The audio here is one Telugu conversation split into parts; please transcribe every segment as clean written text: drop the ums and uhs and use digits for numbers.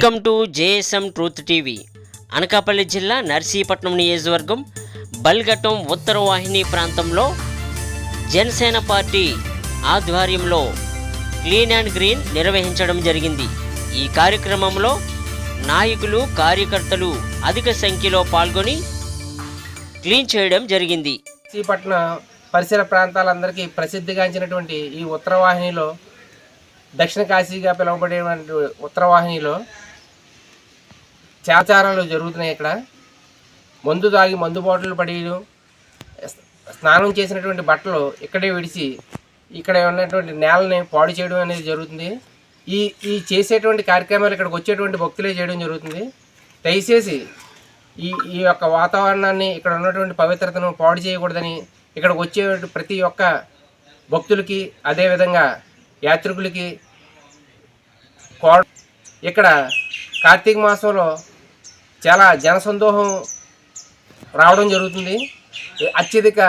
Welcome to JSM truth TV. Anakapalli జిల్లా నర్సీపట్నం నియోజకవర్గం బల్ఘట్టం ఉత్తర వాహిని ప్రాంతంలో జనసేన పార్టీ ఆధ్వర్యంలో క్లీన్ అండ్ గ్రీన్ నిర్వహించడం జరిగింది. ఈ కార్యక్రమంలో నాయకులు కార్యకర్తలు అధిక సంఖ్యలో పాల్గొని క్లీన్ చేయడం జరిగింది. నర్సీపట్నం పరిసర ప్రాంతాలందరికీ ప్రసిద్ధిగాంచినటువంటి ఈ ఉత్తర వాహినిలో దక్షిణ కాశీగా పిలువబడేటువంటి ఉత్తర వాహినిలో చాచారాలు జరుగుతున్నాయి. ఇక్కడ మందు తాగి మందు బాటలు పడేయడం, స్నానం చేసినటువంటి బట్టలు ఇక్కడే విడిచి ఇక్కడ ఉన్నటువంటి నేలని పాడు చేయడం అనేది జరుగుతుంది. ఈ చేసేటువంటి కార్యక్రమాలు ఇక్కడికి వచ్చేటువంటి భక్తులే చేయడం జరుగుతుంది. దయచేసి ఈ యొక్క వాతావరణాన్ని, ఇక్కడ ఉన్నటువంటి పవిత్రతను పాడు చేయకూడదని ఇక్కడికి వచ్చే ప్రతి ఒక్క భక్తులకి, అదేవిధంగా యాత్రికులకి ఇక్కడ కార్తీక మాసంలో చాలా జనసందోహం రావడం జరుగుతుంది. అత్యధిక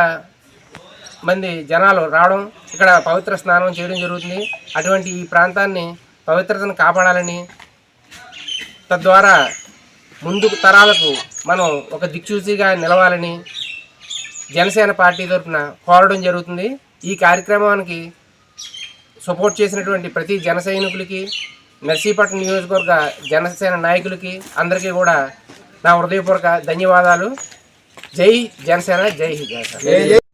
మంది జనాలు రావడం, ఇక్కడ పవిత్ర స్నానం చేయడం జరుగుతుంది. అటువంటి ఈ ప్రాంతాన్ని పవిత్రతను కాపాడాలని, తద్వారా ముందు తరాలకు మనం ఒక దిక్సూచిగా నిలవాలని జనసేన పార్టీ తరఫున కోరడం జరుగుతుంది. ఈ కార్యక్రమానికి సపోర్ట్ చేసినటువంటి ప్రతి జన సైనికులకి, నర్సీపట్నం నియోజకవర్గ జనసేన నాయకులకి అందరికీ కూడా నా హృదయపూర్వక ధన్యవాదాలు. జై జనసేన, జై హింద్.